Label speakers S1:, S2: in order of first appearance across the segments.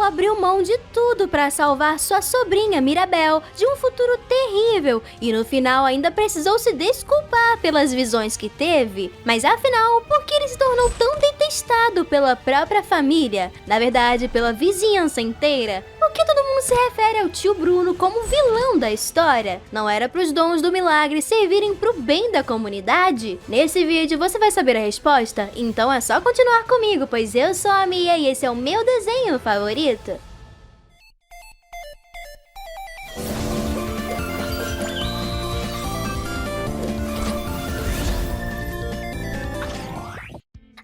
S1: abriu mão de tudo para salvar sua sobrinha Mirabel de um futuro terrível e no final ainda precisou se desculpar pelas visões que teve. Mas afinal, por que ele se tornou tão detestado pela própria família? Na verdade, pela vizinhança inteira? Por que todo mundo se refere ao tio Bruno como vilão da história? Não era para os dons do milagre servirem para o bem da comunidade? Nesse vídeo você vai saber a resposta, então é só continuar comigo, pois eu sou a Mia e esse é o meu desenho favorito.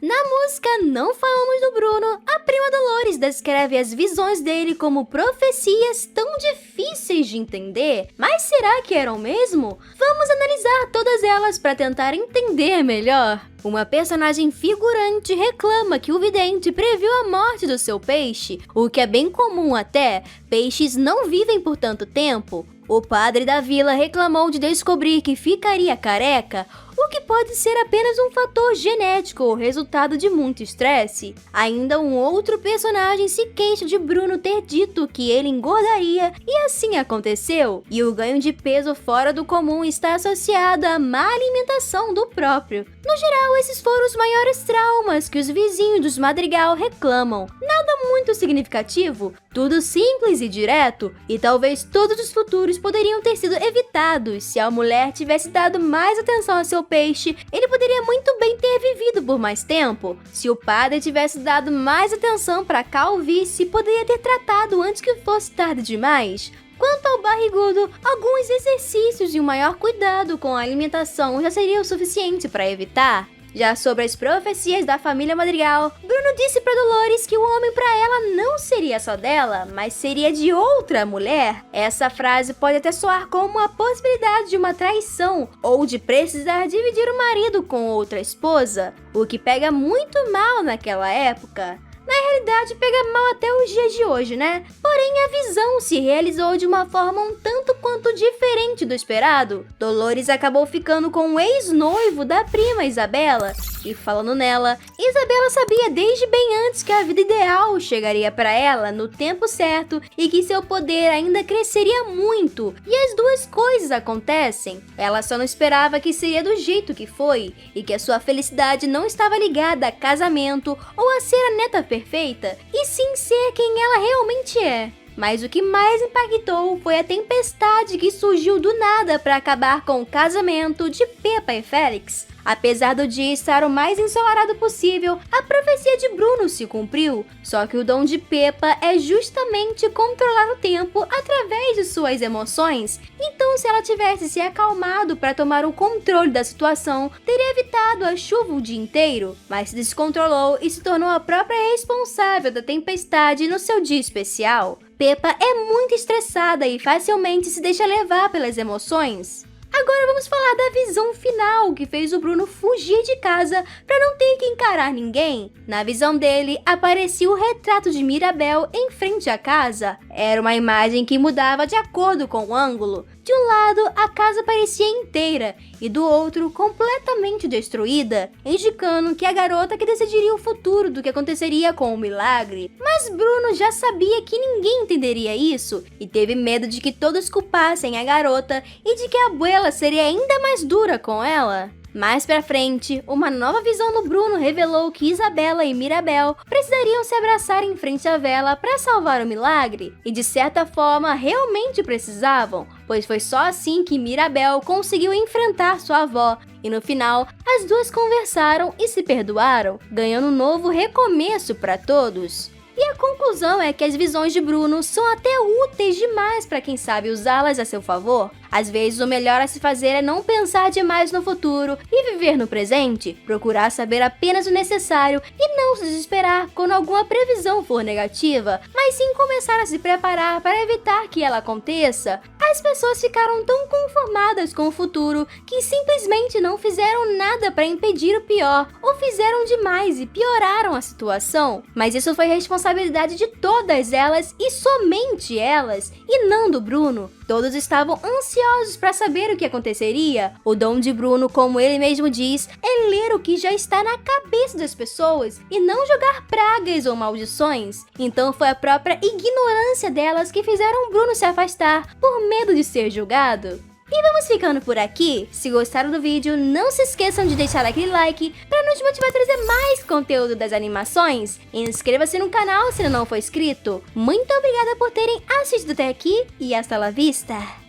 S1: Na música Não Falamos do Bruno, a prima Dolores descreve as visões dele como profecias tão difíceis de entender. Mas será que eram mesmo? Vamos analisar todas elas para tentar entender melhor. Uma personagem figurante reclama que o vidente previu a morte do seu peixe, o que é bem comum até, peixes não vivem por tanto tempo. O padre da vila reclamou de descobrir que ficaria careca, o que pode ser apenas um fator genético ou resultado de muito estresse. Ainda um outro personagem se queixa de Bruno ter dito que ele engordaria, e assim aconteceu. E o ganho de peso fora do comum está associado à má alimentação do próprio. No geral, esses foram os maiores traumas que os vizinhos dos Madrigal reclamam. Nada muito significativo, tudo simples e direto, e talvez todos os futuros poderiam ter sido evitados se a mulher tivesse dado mais atenção ao seu peixe. Ele poderia muito bem ter vivido por mais tempo. Se o padre tivesse dado mais atenção para a calvície, poderia ter tratado antes que fosse tarde demais. Quanto ao barrigudo, alguns exercícios e um maior cuidado com a alimentação já seria o suficiente para evitar. Já sobre as profecias da família Madrigal, Bruno disse para Dolores que o homem para ela não seria só dela, mas seria de outra mulher. Essa frase pode até soar como a possibilidade de uma traição ou de precisar dividir o marido com outra esposa, o que pega muito mal naquela época. Na realidade, pega mal até os dias de hoje, né? Porém, a visão se realizou de uma forma um tanto quanto diferente do esperado. Dolores acabou ficando com o ex-noivo da prima Isabela. E falando nela, Isabela sabia desde bem antes que a vida ideal chegaria para ela no tempo certo e que seu poder ainda cresceria muito. E as duas coisas acontecem. Ela só não esperava que seria do jeito que foi e que a sua felicidade não estava ligada a casamento ou a ser a neta perfeita, e sim ser quem ela realmente é. Mas o que mais impactou foi a tempestade que surgiu do nada para acabar com o casamento de Pepa e Félix. Apesar do dia estar o mais ensolarado possível, a profecia de Bruno se cumpriu. Só que o dom de Pepa é justamente controlar o tempo através de suas emoções. Então, se ela tivesse se acalmado para tomar o controle da situação, teria evitado a chuva o dia inteiro. Mas se descontrolou e se tornou a própria responsável da tempestade no seu dia especial. Pepa é muito estressada e facilmente se deixa levar pelas emoções. Agora vamos falar da visão final que fez o Bruno fugir de casa para não ter que encarar ninguém. Na visão dele, aparecia o retrato de Mirabel em frente à casa. Era uma imagem que mudava de acordo com o ângulo. De um lado, a casa parecia inteira e do outro, completamente destruída, indicando que a garota que decidiria o futuro do que aconteceria com o milagre. Mas Bruno já sabia que ninguém entenderia isso e teve medo de que todos culpassem a garota e de que a abuela seria ainda mais dura com ela. Mais pra frente, uma nova visão do Bruno revelou que Isabela e Mirabel precisariam se abraçar em frente à vela para salvar o milagre, e de certa forma realmente precisavam, pois foi só assim que Mirabel conseguiu enfrentar sua avó, e no final, as duas conversaram e se perdoaram, ganhando um novo recomeço para todos. E a conclusão é que as visões de Bruno são até úteis demais para quem sabe usá-las a seu favor. Às vezes, o melhor a se fazer é não pensar demais no futuro e viver no presente, procurar saber apenas o necessário e não se desesperar quando alguma previsão for negativa, mas sim começar a se preparar para evitar que ela aconteça. As pessoas ficaram tão conformadas com o futuro que simplesmente não fizeram nada para impedir o pior, ou fizeram demais e pioraram a situação. Mas isso foi responsabilidade de todas elas e somente elas, e não do Bruno. Todos estavam ansiosos ansiosos para saber o que aconteceria. O dom de Bruno, como ele mesmo diz, é ler o que já está na cabeça das pessoas e não jogar pragas ou maldições. Então foi a própria ignorância delas que fizeram Bruno se afastar por medo de ser julgado. E vamos ficando por aqui. Se gostaram do vídeo, não se esqueçam de deixar aquele like para nos motivar a trazer mais conteúdo das animações. Inscreva-se no canal se ainda não for inscrito. Muito obrigada por terem assistido até aqui e hasta la vista!